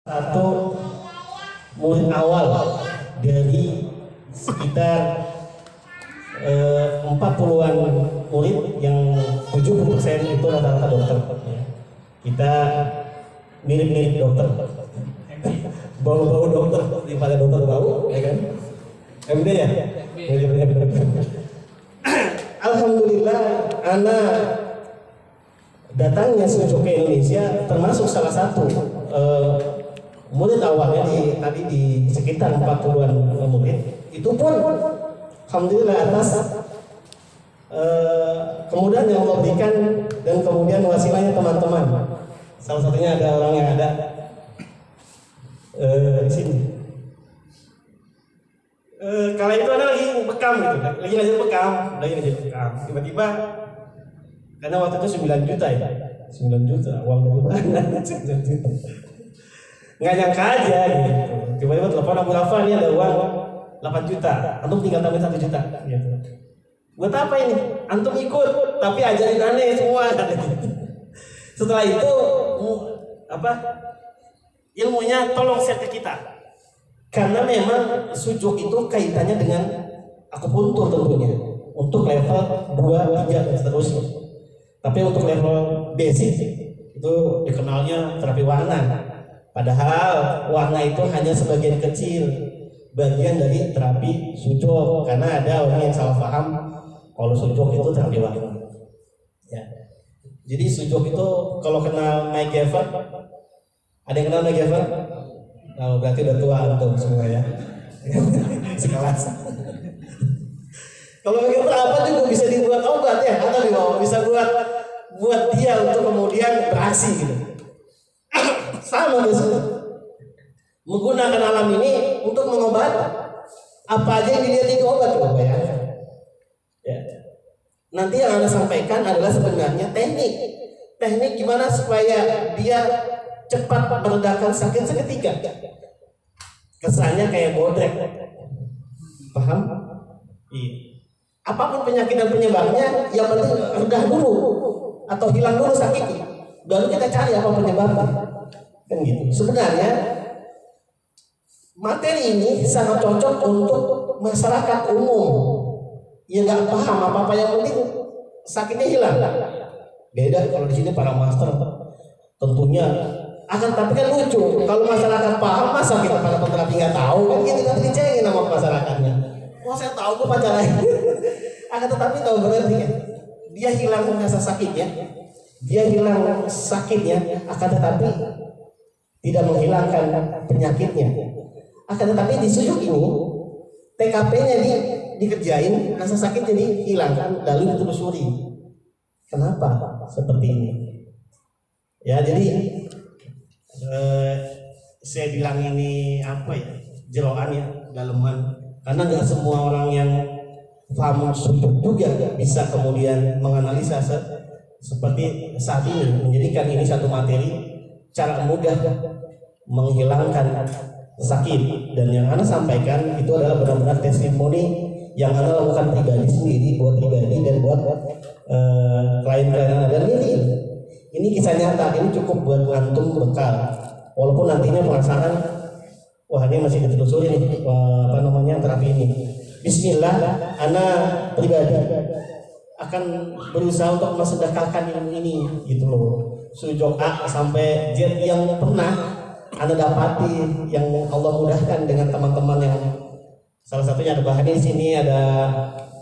Satu murid awal dari sekitar 40-an murid yang 70% itu rata-rata dokter. Kita mirip-mirip dokter, bau-bau dokter daripada dokter bau, ya kan? MD ya? Alhamdulillah, anak datangnya Sujo ke Indonesia termasuk salah satu murid awalnya tadi di sekitar 40-an murid. Itu pun alhamdulillah atas kemudahan yang Allah berikan dan kemudian wasilahnya teman-teman. Salah satunya ada orang yang ada di sini. Kala itu ada lagi bekam gitu, lagi ngajar bekam. Tiba-tiba karena waktu itu 9 juta ya, 9 juta uang dari mana? 9 juta. Nggak nyangka aja gitu. Tiba-tiba telepon Abu Rafa, ini ada uang 8 juta, antum tinggal tambahin 1 juta gitu. Buat apa ini? Antum ikut, tapi ajarin aneh semua. Setelah itu ilmunya tolong share ke kita. Karena memang sujuk itu kaitannya dengan akupuntur tentunya. Untuk level 2, 3 dan seterusnya. Tapi untuk level basic itu dikenalnya terapi warna. Padahal warna itu hanya sebagian kecil bagian dari terapi sujud, karena ada orang yang salah paham kalau sujud itu terapi warna. Ya. Jadi sujud itu kalau kenal Mike Gavin, ada yang kenal Mike Gavin? Oh, berarti udah tua antum semua ya. Sekelas. Kalau Mike Gavin apa juga bisa dibuat obat ya, atau bisa buat dia untuk kemudian beraksi gitu. Sama biasanya menggunakan alam ini untuk mengobati apa aja yang dilihat itu obat, coba bayangkan ya. Nanti yang Anda sampaikan adalah sebenarnya teknik gimana supaya dia cepat meredakan sakit seketika. Kesannya kayak bodrek, paham? Iya. Apapun penyakit dan penyebabnya, yang penting redah dulu atau hilang dulu sakitnya, baru kita cari apa penyebabnya. Kan gitu. Sebenarnya materi ini sangat cocok untuk masyarakat umum yang nggak paham apa-apa, yang penting sakitnya hilang. Beda kalau di sini para master tentunya akan, tapi kan lucu kalau masyarakat paham, masa kita para penerapi nggak tahu kan gitu, nanti dicengin sama masyarakatnya. Wah, saya tahu kok pacaran. Akan tetapi tahu berarti kan dia hilang rasa sakitnya, akan tetapi tidak menghilangkan penyakitnya. Akan tetapi di sujud ini TKP-nya dikerjain, rasa sakitnya dihilangkan, lalu ditelusuri kenapa seperti ini. Ya, jadi saya bilang ini apa ya, jeroan ya, daleman, karena nggak semua orang yang paham sujud juga bisa kemudian menganalisa seperti saat ini, menjadikan ini satu materi cara mudah menghilangkan sakit. Dan yang Anda sampaikan itu adalah benar-benar testimoni yang Anda lakukan pribadi sendiri, buat pribadi dan buat klien-klien Anda. Dan ini kisah nyata, ini cukup buat antum bekal. Walaupun nantinya pelaksanaan, wah ini masih ditelusuri nih, terapi ini. Bismillah, Anda pribadi akan berusaha untuk mensedekahkan ini gitu loh. Sujud A sampai Z yang pernah Anda dapati, yang Allah mudahkan dengan teman-teman yang salah satunya ada Bahani di sini, ada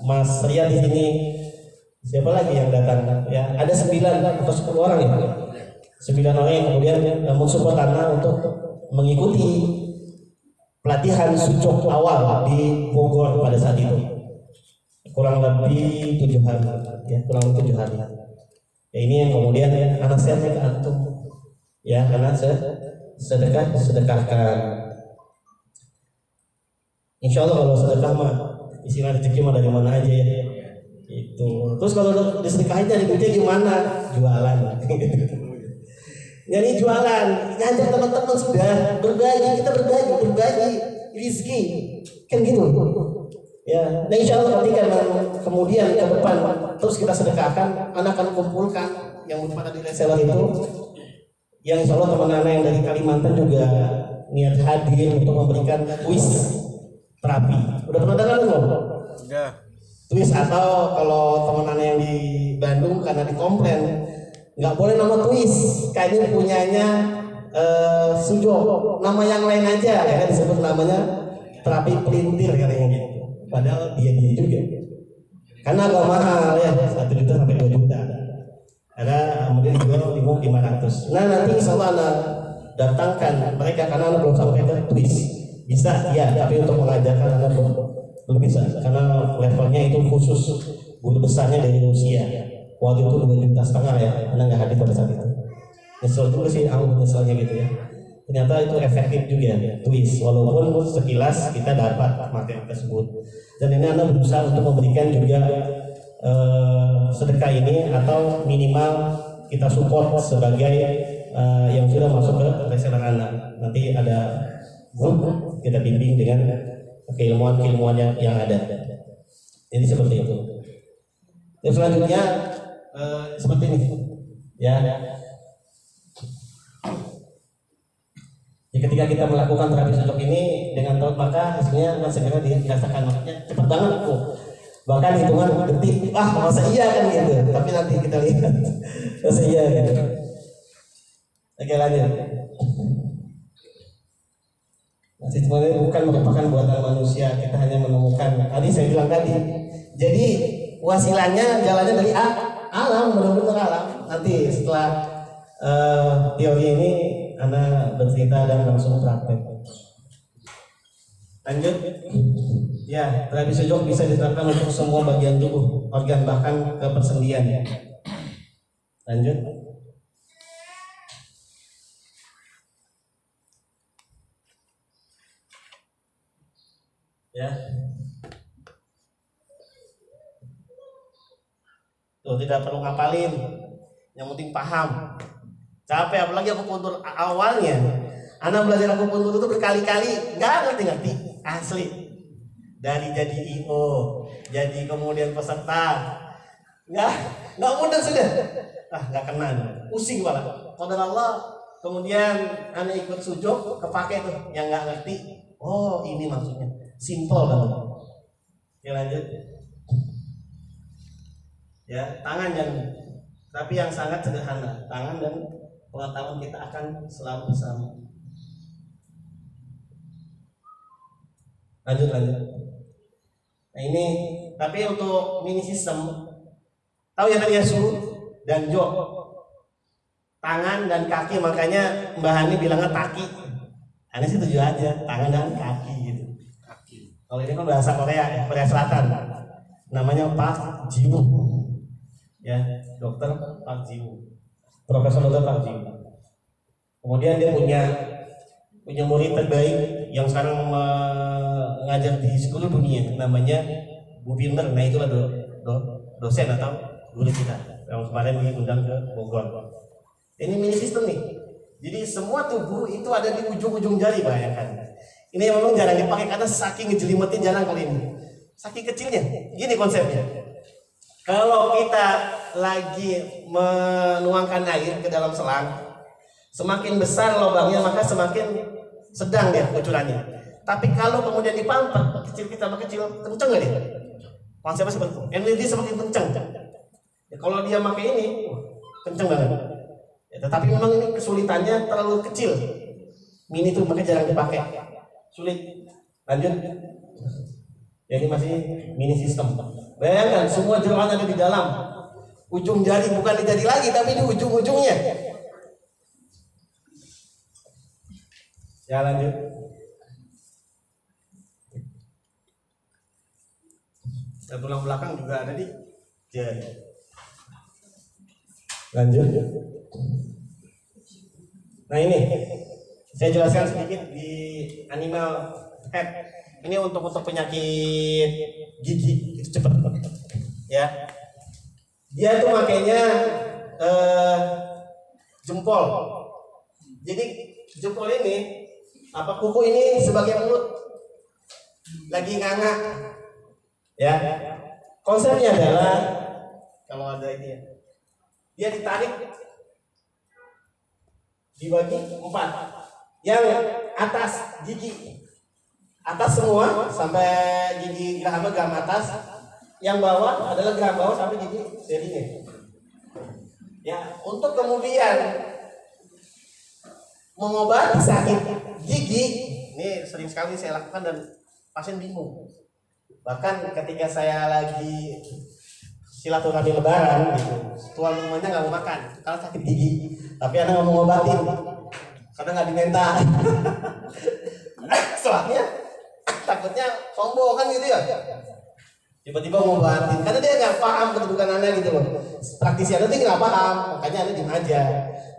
Mas Ria di sini, siapa lagi yang datang ya, ada 9 atau 10 orang ya, 9 orang yang kemudian mensupport Anda untuk mengikuti pelatihan sujud awal di Bogor pada saat itu, kurang lebih 7 hari ya, ya. Ini yang kemudian anak saya ke antum ya, karena sedekahkan. Insya Allah kalau sedekah mah istilah rezeki mah dari mana aja ya. Itu. Terus kalau disedekahin dari duitnya gimana? Jualan. Jadi jualan, ngajak teman-teman sudah berbagi, kita berbagi rezeki kan gitu. Ya, nah insya Allah ketika kemudian ke depan terus kita sedekahkan, anak akan kumpulkan yang pada di reseller itu yang insya Allah teman anak yang dari Kalimantan juga niat hadir untuk memberikan twist terapi. Udah pernah dengar belum? Udah. Twist, atau kalau teman anak yang di Bandung karena dikomplain nggak boleh nama twist, kayaknya punyanya Sujo, nama yang lain aja, ya kan disebut namanya terapi pelintir katanya gitu. Padahal dia juga, karena agak mahal ya, 1 juta sampai 2 juta. Ada kemudian dijual di 500. Nah nanti insya Allah anak datangkan mereka karena anak belum sampai ke twist. Bisa ya, tapi untuk mengajarkan anak belum bisa karena levelnya itu khusus, guru besarnya dari Rusia. Waktu itu 2,5 juta ya, anak nggak hadir pada saat itu. Nyesel juga sih, aku nyeselnya gitu ya. Ternyata itu efektif juga twist, walaupun sekilas kita dapat materi tersebut. Dan ini anak berusaha untuk memberikan juga sedekah ini, atau minimal kita support sebagai yang sudah masuk ke reseller anak. Nanti ada grup kita bimbing dengan keilmuan yang ada. Jadi seperti itu. Dan selanjutnya seperti ini, ya. Ya, ketika kita melakukan terapi sosok ini dengan tahu, maka hasilnya akan segera dirasakan. Maksudnya cepat banget kok. Bahkan hitungan detik, masa iya kan gitu. Tapi nanti kita lihat masa iya gitu. Oke, lanjut. Masih sebenarnya bukan merupakan buatan manusia, kita hanya menemukan. Tadi saya bilang tadi. Jadi wasilanya jalannya dari alam, benar-benar alam. Nanti setelah teori ini Anda bercerita dan langsung praktek. Lanjut. Ya, terapi sujud bisa diterapkan untuk semua bagian tubuh, organ, bahkan ke persendian. Lanjut. Ya. Tuh, tidak perlu ngapalin, yang penting paham. Capek, apalagi akupuntur awalnya. Anak belajar akupuntur itu berkali-kali, nggak ngerti asli. Dari jadi IO, jadi kemudian peserta, nggak mudah sudah. Nggak kena, pusing malah. Qadar Allah, kemudian anak ikut sujud, kepake tuh, yang nggak ngerti. Oh, ini maksudnya, simple banget. Ya lanjut. Ya, tangan tapi yang sangat sederhana. Tangan dan pengetahuan kita akan selalu bersama. Lanjut. Nah ini, tapi untuk mini sistem, tahu ya tadi ya, Su dan Jo, tangan dan kaki, makanya Mbak Hani bilangnya kaki. Aneh sih setuju aja, tangan dan kaki gitu. Kaki. Kalau ini kan bahasa Korea Selatan, namanya Park Jiwoo, ya, dokter Park Jiwoo, Profesor Dokter Park Jiwoo. Kemudian dia punya murid terbaik yang sekarang mengajar di seluruh dunia, namanya Bu Pinter. Nah itulah dosen atau guru kita yang kemarin diundang ke Bogor. Ini mini sistem nih. Jadi semua tubuh itu ada di ujung-ujung jari, bayangkan. Ini memang jarang dipakai karena saking ngejelimetin, jarang kali ini. Saking kecilnya. Gini konsepnya. Kalau kita lagi menuangkan air ke dalam selang, semakin besar lubangnya maka semakin sedang dia kucurannya. Tapi kalau kemudian dipampat, kecil kita sama kecil, kenceng nggak dia? Konsepnya seperti itu. Energi semakin kenceng. Ya, kalau dia pakai ini, kenceng banget. Ya, tetapi memang ini kesulitannya terlalu kecil. Mini itu makanya jarang dipakai. Sulit. Lanjut. Ya, ini masih mini sistem. Bayangkan semua jeroan ada di dalam. Ujung jari bukan di jari lagi, tapi di ujung-ujungnya. Ya lanjut. Dan tulang belakang juga ada di jari. Lanjut. Nah ini saya jelaskan sedikit di animal head. Ini untuk penyakit gigi itu cepat, ya. Dia tuh makanya jempol. Jadi jempol ini kuku ini sebagai mulut lagi nganga, ya. Konsepnya adalah kalau ada ini ya, dia ditarik dibagi 4. Yang atas gigi atas semua sampai gigi geraham atas, yang bawah adalah geraham bawah sampai gigi selinya. Ya, untuk kemudian mengobati sakit gigi, ini sering sekali saya lakukan dan pasien bingung. Bahkan ketika saya lagi silaturahmi lebaran gitu, tuan rumahnya nggak mau makan kalau sakit gigi, tapi anak nggak mau ngobatin karena nggak diminta. Soalnya takutnya sombong kan gitu ya, tiba-tiba mau ngobatin karena dia nggak paham kedudukan anak gitu loh. Praktisi anak dia nggak paham, makanya anak diem aja.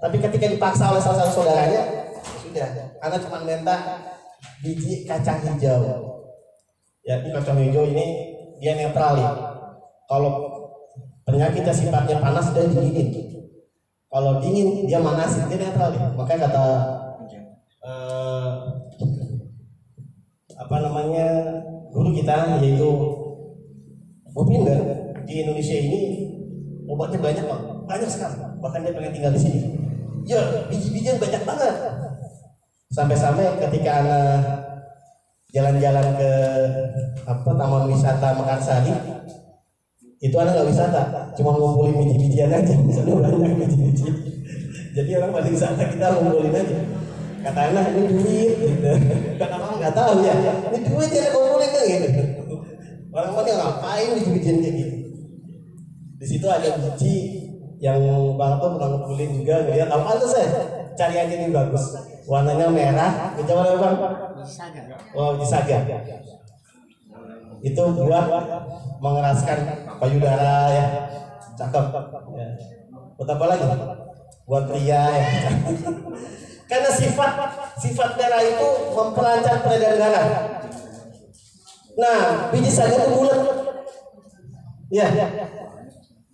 Tapi ketika dipaksa oleh salah satu saudaranya, sudah, anak cuma minta biji kacang hijau. Ya, ini kacang hijau ini dia netral ya. Kalau penyakitnya sifatnya panas dan dingin, kalau dingin dia manasin, dia netral ya. Makanya kata guru kita yaitu Bupinder, di Indonesia ini obatnya banyak sekali. Bahkan dia pengen tinggal di sini. Ya, biji-bijian banyak banget. Sampai-sampai ketika anak jalan-jalan ke taman wisata Mekarsari, itu anak nggak wisata, cuma ngumpulin biji-bijian aja. Misalnya banyak biji-biji. Jadi orang pada wisata kita ngumpulin aja. Kata anak ini duit, gitu. Kata orang nggak tahu ya, ini duit yang ngumpulin kan gitu. Orang pada ngapain biji-bijian kayak gitu. Di situ ada biji yang Bang tuh pernah ngumpulin juga, ngeliat apa tuh saya cari aja ini bagus, warnanya merah, coba apa Bang? Oh, biji saga. Itu buat mengeraskan payudara ya, cakep. Ya. Buat apa lagi? Buat pria ya. Karena sifat darah itu memperlancar peredaran darah. Nah, biji saga itu bulat. Ya.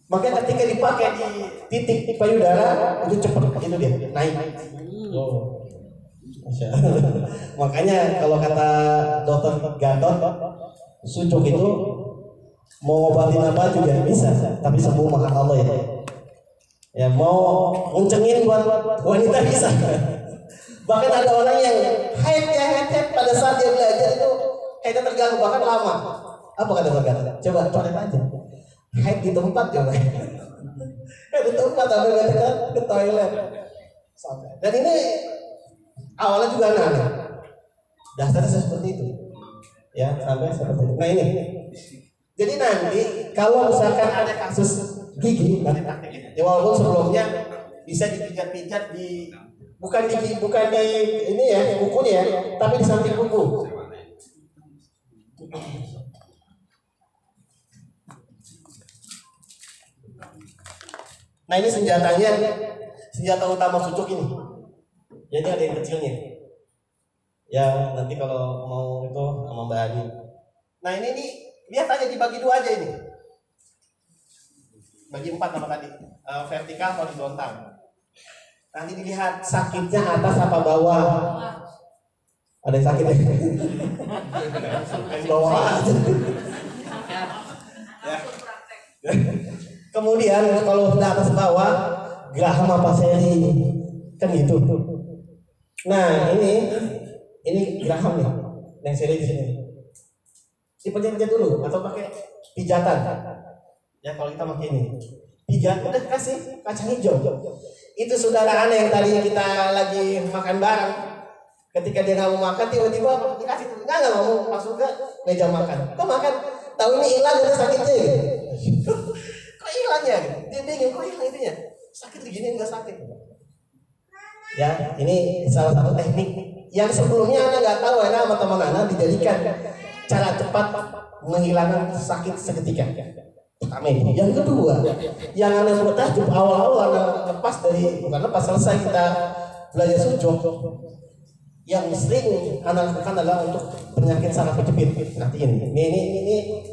Makanya ketika dipakai di titik payudara itu cepat itu dia naik. Oh. Makanya kalau kata dokter Gatot, sucuk itu mau ngobatin apa juga bisa, tapi sembuh mahal Allah ya. Ya mau nguncengin buat wanita bisa. Bahkan ada orang yang head pada saat dia belajar itu headnya terganggu bahkan lama. Apa kata dokter Gatot? Coba coret aja. Head di tempat coba. Head di tempat sampai nggak ke toilet. Sampai. Dan ini awalnya juga anak-anak. Dasarnya seperti itu. Ya, sampai seperti itu. Nah ini. Jadi nanti kalau misalkan ada kasus gigi, nanti prakteknya. Ya walaupun sebelumnya bisa dipijat-pijat di bukan di ini ya, bukunya ya, tapi di samping buku. Nah ini senjatanya, senjata utama sucuk ini. Jadi ada yang kecilnya. Ya nanti kalau mau itu sama Mbak Adi. Nah ini nih lihat aja dibagi 2 aja ini. Bagi 4 apa tadi? Vertikal horizontal. Nanti dilihat sakitnya atas apa bawah. Ada yang sakit ya? Yang bawah. Ya. Kemudian kalau sudah atas bawah, geraham apa seri, kan gitu. Nah ini geraham nih, yang seri di sini. Dipijat-pijat dulu atau pakai pijatan. Ya kalau kita pakai ini, pijat udah kasih kacang hijau. Itu saudara aneh yang tadi kita lagi makan bareng. Ketika dia nggak mau makan, tiba-tiba dikasih nggak mau masuk ke meja makan. Kok makan? Tahu ini hilang ada sakitnya gitu. Kok hilangnya? Dia bingung kok hilang itunya. Sakit begini nggak sakit. Ya, ini salah satu teknik yang sebelumnya Anda nggak tahu, Anda sama teman Anda dijadikan cara cepat menghilangkan sakit seketika. Pertama ini. Yang kedua, yang Anda buat takjub awal-awal Anda lepas dari, bukan lepas, selesai kita belajar sucuk. Yang sering Anda lakukan adalah untuk penyakit saraf kejepit. Nanti ini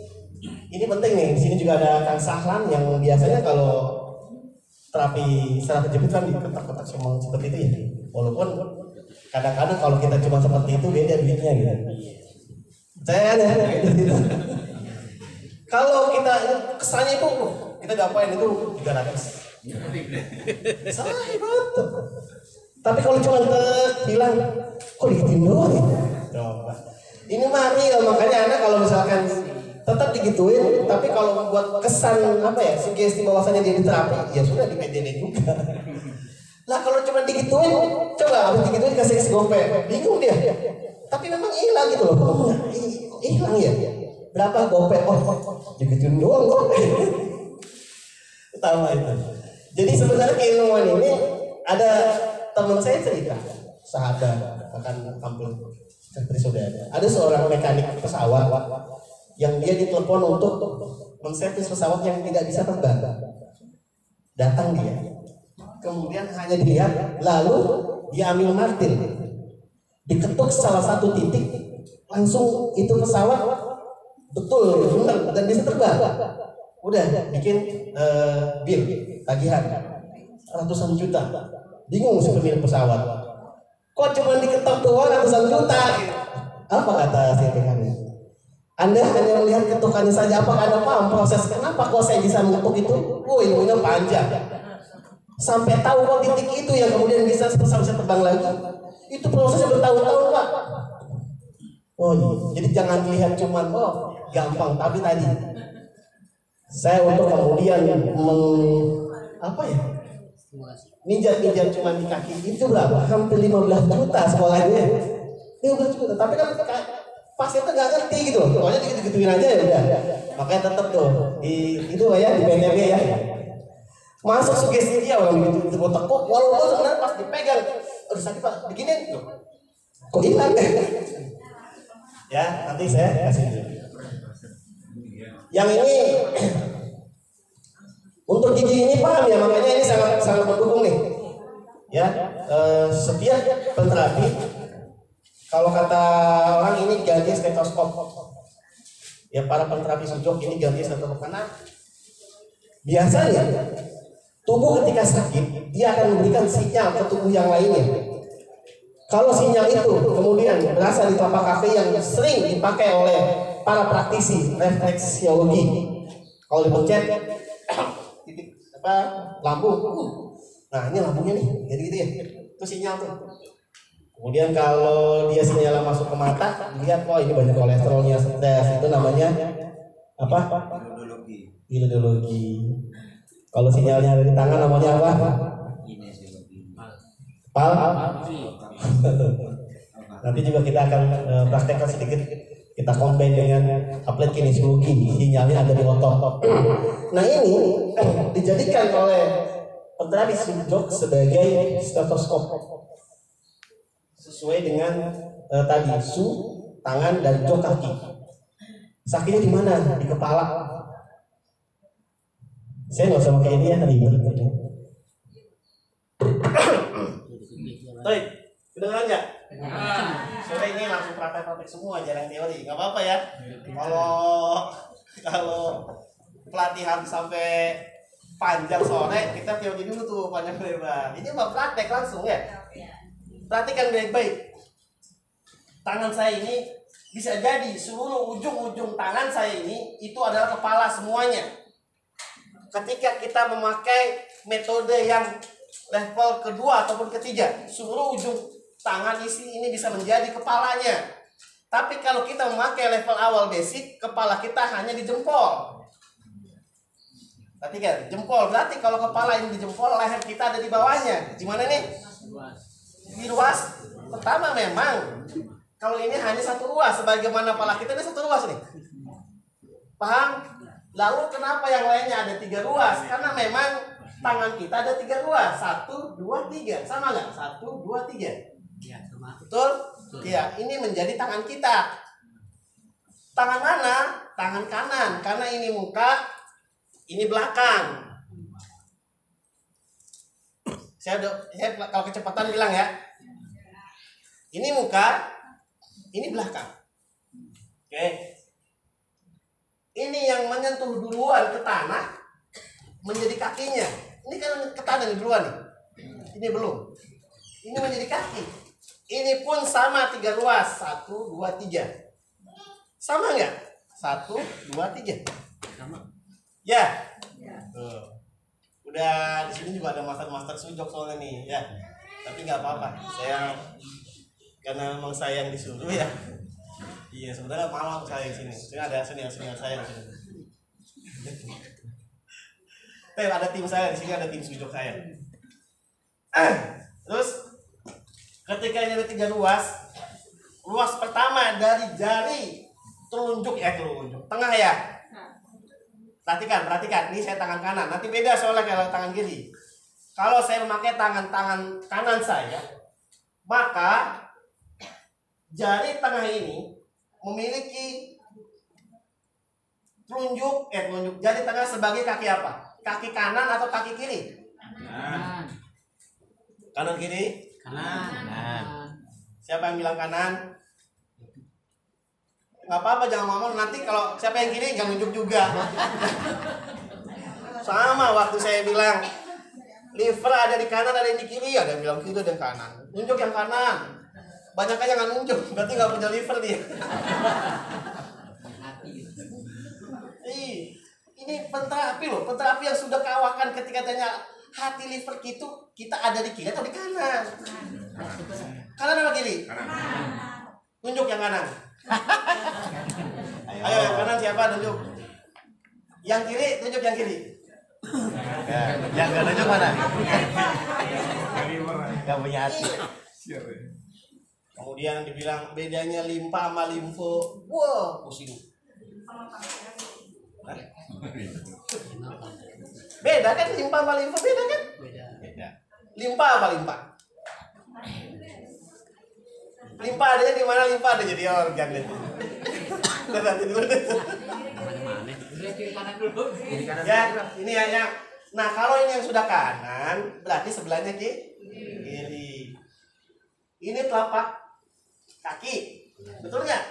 penting nih. Di sini juga ada Kang Sahlan yang biasanya kalau terapi saraf kejepit kan diketak-ketak semua seperti itu ya. Walaupun kadang-kadang kalau kita cuma seperti itu beda duitnya gitu. Saya ada gitu. Kalau kita kesannya itu kita dapain itu 300. Saya betul. Tapi kalau cuma bilang, kok digituin doang ya? Coba. Ini mah real, makanya Anda kalau misalkan tetap digituin, tapi kalau membuat kesan apa ya, sugesti bahwasannya dia diterapi, ya sudah di PJD juga. Lah kalau cuma digituin, coba habis digituin kasih gope, bingung dia. Tapi memang hilang gitu loh, kok hilang ya? Berapa gope? Oh, digituin doang kok. Utama itu. Jadi sebenarnya keilmuan ini ada teman saya cerita, sahabat akan kampung Trisodara. Ada seorang mekanik pesawat yang dia ditelepon untuk menservis pesawat yang tidak bisa terbang. Datang dia, kemudian hanya dilihat, lalu dia ambil martil, diketuk salah satu titik, langsung itu pesawat betul benar dan bisa terbang. Udah bikin bill tagihan ratusan juta. Bingung si pemilik pesawat, kok cuma diketok doang ratusan juta? Apa kata si mekanik? Anda hanya melihat ketukannya saja, apakah Anda paham proses kenapa kok saya bisa mengetuk itu? Oh, ilmunya panjang. Sampai tahu kok titik itu yang kemudian bisa pesawat terbang lagi. Itu prosesnya bertahun-tahun, Pak. Oh iya, jadi jangan dilihat cuman gampang, tapi tadi saya untuk kemudian Mijat cuma di kaki itu berapa? Hampir 15 juta sekolahnya. 15 juta, tapi kan pasien itu nggak ngerti gitu. Pokoknya digituin aja ya udah. Makanya tetap tuh di itu ya di PNB ya. Masuk sugesti dia orang gitu tekuk, walaupun sebenarnya pas dipegang, aduh sakit Pak, begini kok hilang? Ya, nanti saya kasih. Yang ini untuk gigi ini paham ya, makanya ini sangat mendukung nih. Ya, setiap penterapi kalau kata orang ini ganti stetoskop. Ya para penterapi sujok ini ganti stetoskop karena biasanya tubuh ketika sakit dia akan memberikan sinyal ke tubuh yang lainnya. Kalau sinyal itu kemudian berasal di telapak kaki yang sering dipakai oleh para praktisi refleksiologi, kalau dipencet titik lambung, nah ini lambungnya nih, jadi gitu ya, itu sinyal tuh. Kemudian kalau dia sinyal masuk ke mata, dilihat ini banyak kolesterolnya, stres, itu namanya apa? Iridologi. Kalau sinyalnya ada di tangan namanya apa? Pal. Nanti juga kita akan praktekkan sedikit, kita combine dengan applied kinesiologi, sinyalnya ada di otot. Nah ini dijadikan oleh penterapi sujok sebagai stetoskop sesuai dengan tadi su tangan dan jok kaki. Sakitnya di mana? Di kepala. Saya nggak usah pakai ini ya, ribet. Baik, kedengeran nggak? Sore ini langsung praktek semua, jarang teori, nggak apa-apa ya. Kalau pelatihan sampai panjang sore, kita teori dulu tuh panjang lebar. Ini mau praktek langsung ya. Perhatikan baik-baik. Tangan saya ini bisa jadi seluruh ujung-ujung tangan saya ini itu adalah kepala semuanya. Ketika kita memakai metode yang level kedua ataupun ketiga, seluruh ujung tangan ini bisa menjadi kepalanya. Tapi kalau kita memakai level awal basic, kepala kita hanya di jempol. Perhatikan, jempol. Berarti kalau kepala ini di jempol, leher kita ada di bawahnya. Gimana nih? Di ruas. Pertama memang, kalau ini hanya satu ruas, sebagaimana kepala kita ini satu ruas nih. Paham? Lalu kenapa yang lainnya ada 3 ruas? Karena memang tangan kita ada 3 ruas. 1, 2, 3. Sama nggak? 1, 2, 3. Ya, sama. Betul? Ya, ini menjadi tangan kita. Tangan mana? Tangan kanan. Karena ini muka, ini belakang. Saya kalau kecepatan bilang ya. Ini muka, ini belakang. Oke. Ini yang menyentuh duluan ke tanah menjadi kakinya. Ini kan ke tanah duluan nih. Ini belum. Ini menjadi kaki. Ini pun sama 3 ruas. 1, 2, 3. Sama nggak? 1, 2, 3. Sama. Ya. Tuh. Udah di sini juga ada master sujok soalnya nih. Ya. Tapi nggak apa-apa, saya karena memang saya yang disuruh ya. Iya, sebenarnya malam saya di sini. Saya ada senior saya di sini. Ada tim saya di sini, ada tim sujud saya. Terus ketika ini ada 3 ruas, ruas pertama dari jari telunjuk tengah ya. Perhatikan, ini saya tangan kanan. Nanti beda soalnya kalau tangan kiri. Kalau saya memakai tangan kanan saya, maka jari tengah ini memiliki telunjuk jari tengah sebagai kaki apa? Kaki kanan atau kaki kiri? Kanan kiri? Kanan. Siapa yang bilang kanan? Nggak apa-apa, jangan ngomong. Nanti kalau siapa yang kiri jangan nunjuk juga. Sama waktu saya bilang liver ada di kanan, ada yang di kiri, ada yang bilang kiri, ada yang kanan. Nunjuk yang kanan. Banyak aja nggak nunjuk, berarti nggak punya liver dia. Ini penterapi loh, penterapi yang sudah kawakan ketika tanya hati liver kita ada di kiri atau di kanan? Kanan apa kiri? Tunjuk yang kanan. Ayo yang kanan siapa tunjuk? Yang kiri tunjuk yang kiri. Yang nggak tunjuk mana? Gak punya hati. Kemudian dibilang bedanya limpa sama limfo. Wah, pusing. Beda kan limpa sama limfo, beda kan? Beda. Limpa apa limpa? Limpa adanya di mana? Limpa ada jadi organ deh. Nanti dulu deh. Ya, ini ya. Nah, kalau ini yang sudah kanan, berarti sebelahnya kiri. Ini telapak kaki, betul nggak?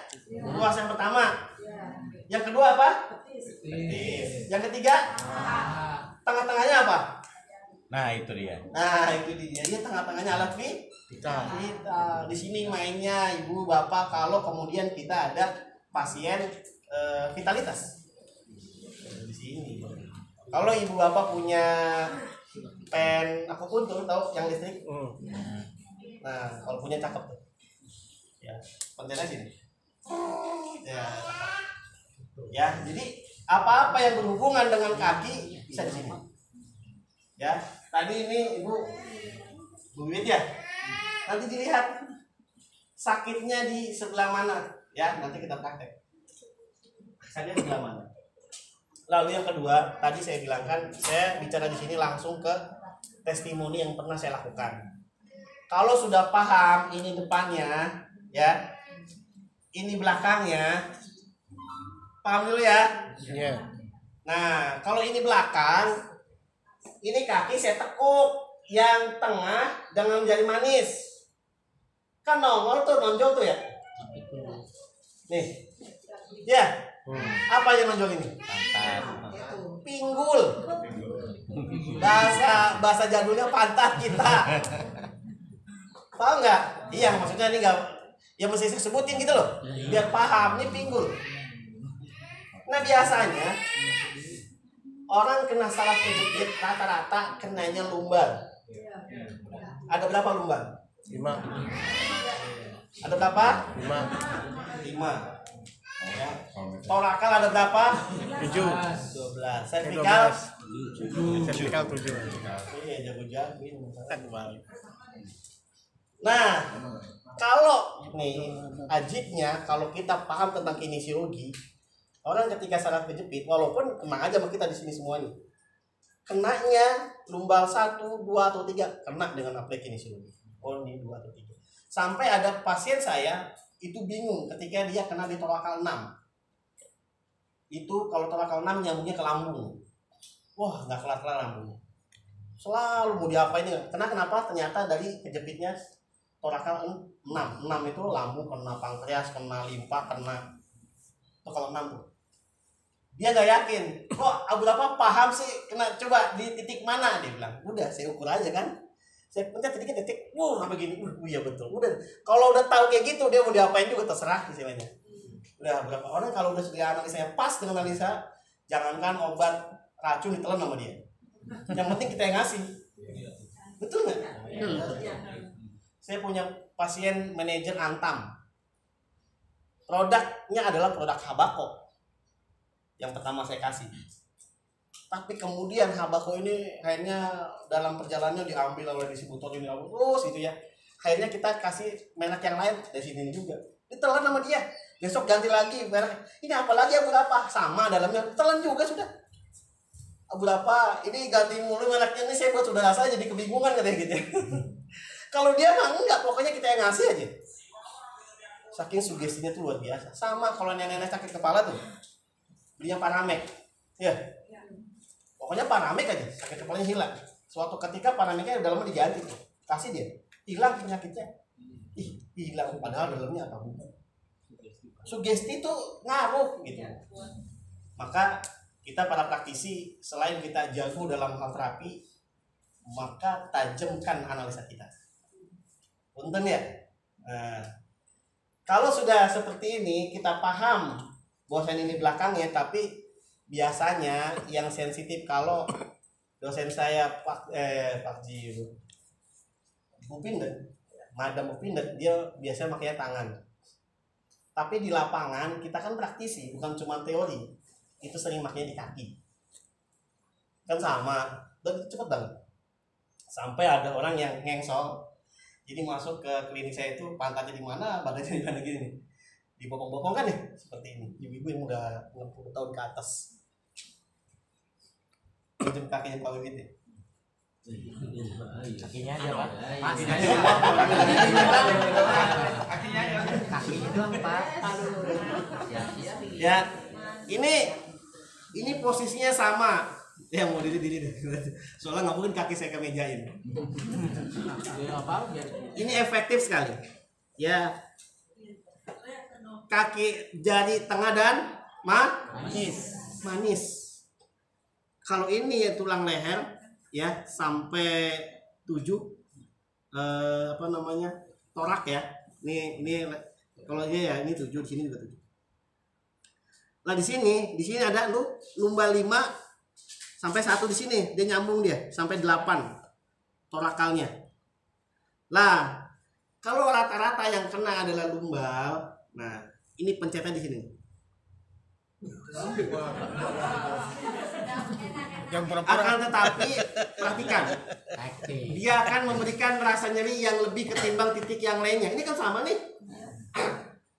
Ruas yang pertama. Yang kedua apa? Betis. Yang ketiga? Tengah-tengahnya apa? Nah, itu dia. Dia tengah-tengahnya alat vital. Di sini mainnya ibu bapak kalau kemudian kita ada pasien vitalitas. Di sini. Kalau ibu bapak punya pen apapun tuh, tahu yang listrik? Nah, kalau punya cakep tuh. Ya, kontennya sini. Ya, jadi apa-apa yang berhubungan dengan kaki bisa di sini. Ya, tadi ini Bu Wit ya. Nanti dilihat sakitnya di sebelah mana, ya. Nanti kita praktek. Sakitnya di sebelah mana. Lalu yang kedua, tadi saya bilangkan, saya bicara di sini langsung ke testimoni yang pernah saya lakukan. Kalau sudah paham ini depannya, ya, ini belakangnya, paham dulu ya? Iya. Nah, kalau ini belakang, ini kaki saya tekuk, yang tengah dengan jari manis. Kan nongol tuh, nonjol tuh ya? Nih, ya. Apa yang nonjol ini? Pinggul. Bahasa jadulnya pantat kita. Paham nggak? Iya, maksudnya ini nggak, ya mesti saya sebutin gitu loh, biar paham. Ini pinggul. Nah, biasanya orang kena salah kejepit rata-rata kenanya lumbar. Ada berapa lumbar? 5. Ada berapa? 5. Ya. Torakal ada berapa? 7. 12. Servikal? 7. Servikal 7. Iya, jago-jago. Nah, kalau nih ajibnya, kalau kita paham tentang kinesiologi, orang ketika saraf kejepit, walaupun kena aja sama kita di sini semuanya, kenanya lumbar 1, 2 atau 3 kena dengan aplik kinesiologi. Oh, ini 2 atau 3. Sampai ada pasien saya itu bingung ketika dia kena di torakal 6. Itu kalau torakal 6 nyambungnya ke lambung. Wah, nggak kelar-kelar lambungnya. Selalu mau diapain ini? Kenapa? Ternyata dari kejepitnya torakal 6. 6 itu lambung kena pankreas, kena limpa, kena. Itu kalau 6 tuh. Dia nggak yakin. Kok Abu Rafa paham sih kena, coba di titik mana? Dia bilang, udah saya ukur aja kan. Saya pencet titik, sampai gini. Iya betul. Udah, kalau udah tahu kayak gitu dia mau diapain juga terserah istilahnya. Udah berapa orang kalau udah sudah analisanya pas dengan analisa, jangankan obat racun ditelan sama dia. Yang penting kita yang ngasih. Betul nggak? Saya punya pasien manajer Antam. Produknya adalah produk Habako. Yang pertama saya kasih. Tapi kemudian Habako ini akhirnya dalam perjalanannya diambil oleh distributor ini terus gitu ya. Akhirnya kita kasih merek yang lain dari sini juga. Ditelan sama dia. Besok ganti lagi merek. Ini apa lagi berapa? Sama dalamnya. Telan juga sudah. Berapa? Ini ganti mulu mereknya ini saya buat saudara saya jadi kebingungan katanya gitu. Kalau dia mah enggak, pokoknya kita yang ngasih aja. Saking sugestinya tuh luar biasa. Sama kalau nenek-nenek sakit kepala tuh, beli yang Panamek, ya. Pokoknya Panamek aja, sakit kepalanya hilang. Suatu ketika Panameknya udah lama diganti, kasih dia, hilang penyakitnya. Hilang padahal dalamnya apa bukan. Sugesti tuh ngaruh gitu. Maka kita para praktisi selain kita jago dalam hal terapi, maka tajamkan analisa kita. Punten ya. Nah, kalau sudah seperti ini kita paham bahwa ini belakangnya, tapi biasanya yang sensitif kalau dosen saya Pak Ji Bupindet, Madam Bupindet, dia biasanya makanya tangan. Tapi di lapangan kita kan praktisi, bukan cuma teori. Itu sering makanya di kaki. Kan sama, dan cepet banget. Sampai ada orang yang ngengsol. Jadi masuk ke klinik saya itu pantatnya di mana, badannya di mana gini. Dibopong-bopong kan ya, seperti ini. Ibu-ibu yang udah 60 tahun ke atas. Pinjam kakinya Pak Wibit ya. Kakinya aja Pak. Kakinya doang Pak. Ya, ini posisinya sama. Ya mau diri deh. Soalnya nggak mungkin kaki saya kemejain. Ini efektif sekali. Ya. Kaki jari tengah dan manis. Kalau ini ya tulang leher ya sampai 7 torak ya. Ini kalau dia ya ini 7, di sini juga 7. Nah di sini ada lumba 5 sampai 1 di sini, dia nyambung dia sampai 8 torakalnya. Lah, kalau rata-rata yang kena adalah lumbal, nah ini pencetnya di sini. Akan tetapi perhatikan, dia akan memberikan rasa nyeri yang lebih ketimbang titik yang lainnya. Ini kan sama nih.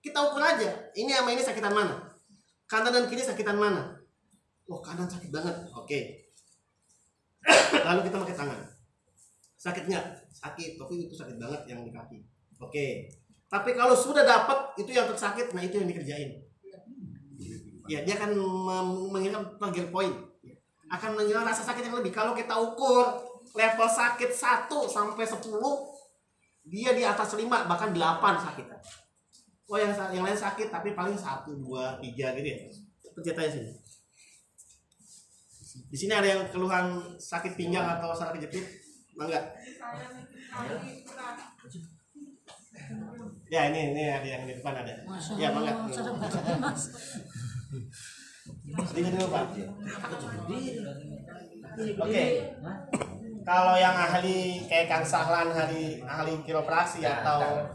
Kita ukur aja. Ini sama ini sakitan mana? Kanan dan kiri sakitan mana? Oh kanan sakit banget. Oke. Lalu kita pakai tangan. Sakit nggak? Sakit. Tapi itu sakit banget yang di kaki. Oke. Tapi kalau sudah dapat itu yang tersakit, nah itu yang dikerjain. Ya dia akan mengirim target point. Akan mengirim rasa sakit yang lebih. Kalau kita ukur level sakit 1 sampai 10, dia di atas 5 bahkan 8 sakit. Oh yang lain sakit tapi paling 1, 2, 3 gitu ya. Pencet aja sini. Di sini ada yang keluhan sakit pinggang atau salah kejepit, enggak? Ya ini ada yang di depan ada. Ya enggak? Ini dulu Pak. Oke. Kalau yang ahli kayak Kang Sahlan, ahli kiropraksi atau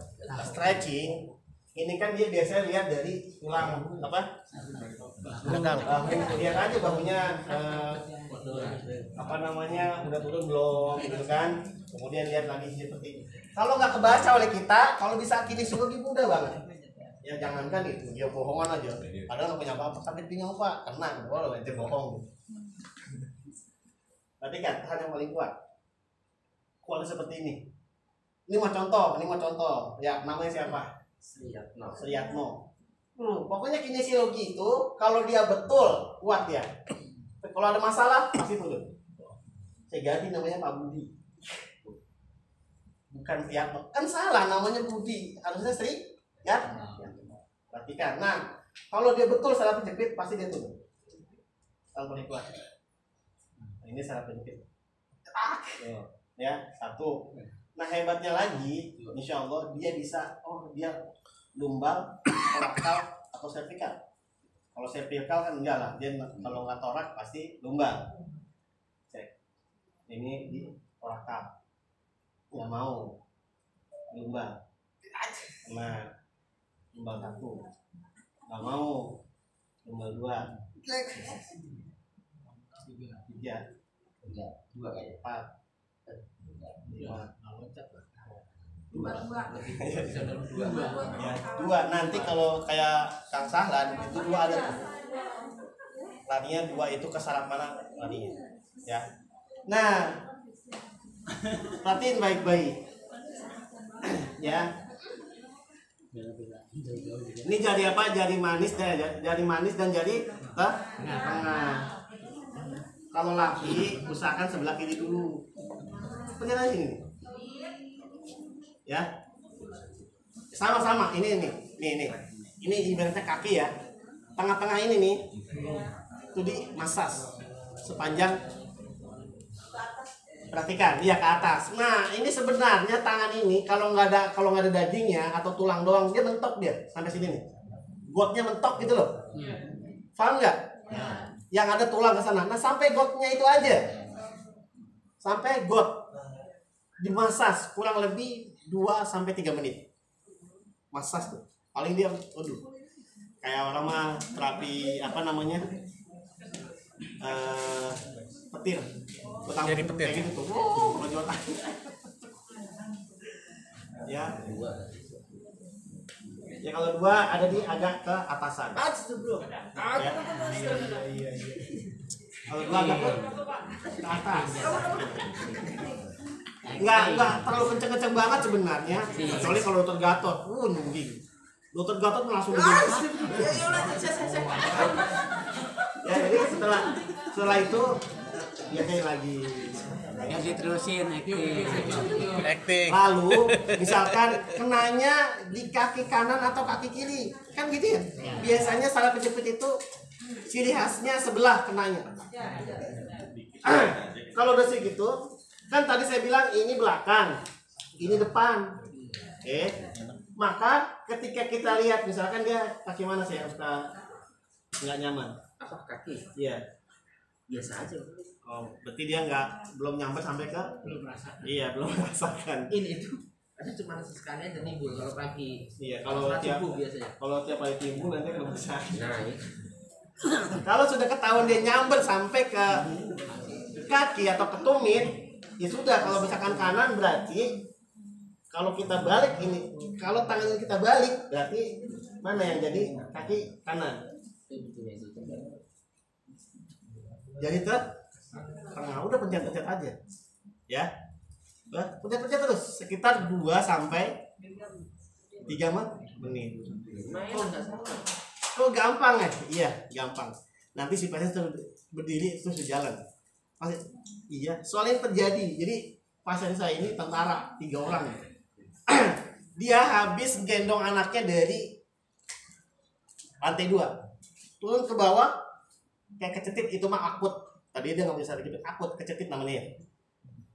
stretching, ini kan dia biasanya lihat dari tulang apa? Lihat aja bahunya udah turun belum gitu kan. Kemudian lihat lagi seperti ini. Kalau nggak kebaca oleh kita, kalau bisa kinesiologi mudah banget. Ya jangankan itu, dia bohongan aja. Padahal nggak punya apa-apa, sakit pinggang Pak, tenang, boleh aja bohong. Berarti kan tahan yang paling kuat. Kuatnya seperti ini. Ini mah contoh. Ya namanya siapa? Sriyatno. Pokoknya kinesiologi itu kalau dia betul kuat ya. Kalau ada masalah pasti turun. Saya ganti namanya Pak Budi. Bukan Sriyatno. Kan salah namanya Budi. Harusnya Sri ya. Perhatikan. Nah, kalau dia betul salah penjepit pasti dia turun. Kalau paling kuat. Ini salah penjepit. Ya, 1. Nah hebatnya lagi, insya Allah dia bisa, dia lumbal, torakal atau servikal. Kalau servikal kan enggak lah, dia kalau nggak torak pasti lumbal. Cek, ini di torakal. nggak mau gimbal. Nah, gimbal 1 nggak mau, gimbal 2 3 4 5 2. Nanti kalau kayak Kang Sahlan itu 2 ada tuh. Larinya 2 itu ke saraf mana larinya ya. Nah, perhatiin baik-baik ya. Ini jari apa? Jari manis dan jari tengah. Kalau laki usahakan sebelah kiri dulu. Penjelasan ini ya, sama-sama. Ini ibaratnya kaki ya, tengah-tengah ini nih itu di masas sepanjang, perhatikan dia ke atas. Nah, ini sebenarnya tangan ini kalau nggak ada dagingnya atau tulang doang, dia mentok dia sampai sini nih, gotnya mentok gitu loh. Paham nggak? Yang ada tulang ke sana. Nah, sampai gotnya itu aja, sampai got dimasas kurang lebih 2-3 menit. Masas tuh paling dia, waduh, kayak orang mah terapi apa namanya, petir, jadi petir kayak gitu tuh. Lojotan. Ya kalau 2 ada di agak ke atasan. Ya. Iya. Kalau 2 agak ke atas. Enggak terlalu kenceng-kenceng banget sebenarnya, kecuali kalau Dr. Gatot, nungging. Dr. Gatot langsung nungging. Ya, jadi setelah itu biasanya lagi yang diterusin acting. lalu misalkan kenanya di kaki kanan atau kaki kiri, kan gitu ya. Biasanya saraf kejepit itu ciri khasnya sebelah kenanya. Kalau udah segitu, kan tadi saya bilang ini belakang, ini depan. Maka ketika kita lihat misalkan dia kaki mana sih yang suka nggak nyaman? apa kaki Iya. biasa aja. Oh, berarti dia belum nyampe sampai ke, Belum merasa. iya, belum merasakan. Ini itu ada cuma sekali aja timbul kalau pagi. Iya, kalau tiap biasanya. tiap kali timbul nanti kena sakit. Nah, itu. Kalau sudah ketahuan dia nyamber sampai ke kaki atau ke tumit, ya sudah. Kalau misalkan kanan berarti kalau kita balik ini, kalau tangan kita balik berarti mana yang jadi kaki kanan? Jadi tengah, udah pencet-pencet aja. Ya. Udah, pencet-pencet terus sekitar 2-3 menit. Kok gampang ya? Iya, gampang. Nanti si pasien berdiri terus jalan. Iya, soalnya terjadi. Jadi pasien saya ini tentara, 3 orang. Dia habis gendong anaknya dari lantai 2 turun ke bawah, kayak kecetit. Itu mah akut. Tadi dia nggak bisa dikit, akut kecetit namanya.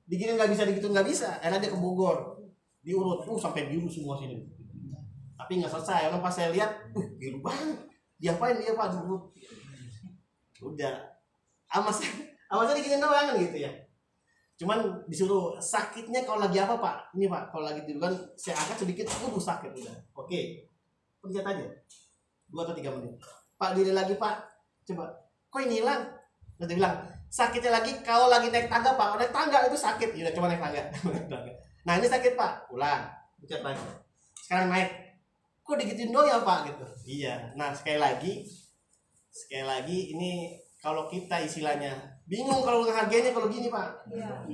Digini nggak bisa, digitu nggak bisa. Akhirnya dia ke Bogor, diurut, sampai biru semua sini. Tapi nggak selesai. Orang pas saya lihat, biru banget. Diapain dia Pak diurut? Udah, amasnya digini doang kan gitu ya. Cuman disuruh sakitnya kalau lagi apa Pak? Ini Pak, kalau lagi tidur kan saya angkat sedikit, sakit udah. Oke, pencet aja 2 atau 3 menit. Pak diri lagi Pak, coba. Kok ini hilang? Terus dia bilang sakitnya lagi kalau lagi naik tangga Pak. Naik tangga itu sakit. Ya cuma naik tangga. Nah ini sakit Pak. Ulang, pencet lagi. Sekarang naik. Kok digituin doang ya Pak gitu. Iya. Nah sekali lagi ini kalau kita istilahnya bingung kalau ngehargainya kalau gini Pak. Iya.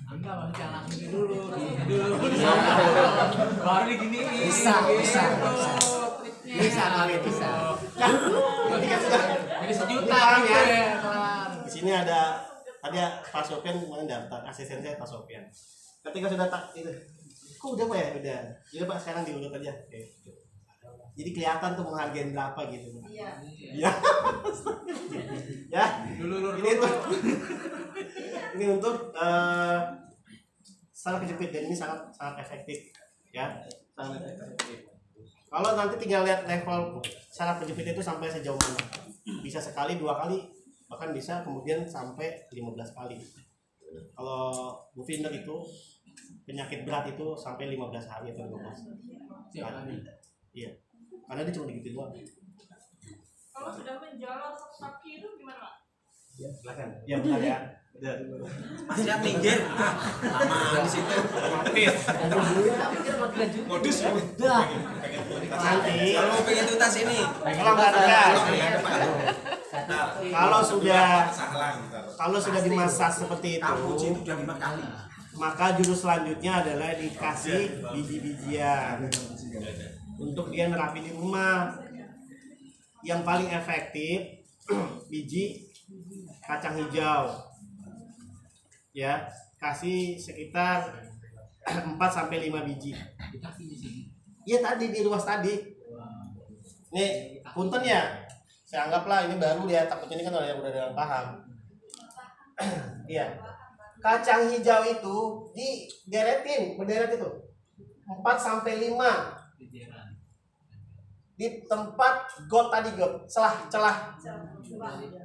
Enggak, jangan langsung dulu. Baru diginiin. Bisa. Kan ketika sudah Jadi sejuta ya. kelar. Di sini ada Pak Sofian kemarin daftar, asisten saya Pak Sofian. Ketika sudah itu, kok udah Pak ya? Udah. Jadi Pak sekarang diurut aja. Oke. Jadi kelihatan tuh menghargain berapa gitu. Iya. Ya. Ini untuk saraf kejepit, dan ini sangat efektif ya. Sangat efektif. Kalau nanti tinggal lihat level saraf kejepit itu sampai sejauh mana. Bisa sekali, 2 kali, bahkan bisa kemudian sampai 15 kali. Kalau Bu Finder itu penyakit berat itu sampai 15 hari atau 15 hari. Iya. Karena dia cuma digigit doang. Kalau sudah menjalar kaki itu gimana, Pak? Ya, silakan. Ya, benar ya. Udah. Siap minggir. Lama di situ. Modus. Udah. Nanti Kalau pengen tuntas ini. kalau nggak ada, kalau sudah dimasak seperti itu, Udah 5 kali. maka jurus selanjutnya adalah dikasih biji-bijian untuk dia nerapi di rumah. Yang paling efektif biji kacang hijau, ya, kasih sekitar 4 sampai 5 biji. Iya tadi di ruas tadi. Nih, punten ya. Saya anggaplah ini baru ya, takutnya ini kan orang yang udah dalam paham. Iya. Kacang hijau itu dideretin, berderet itu. 4 sampai 5 di tempat got tadi, got celah.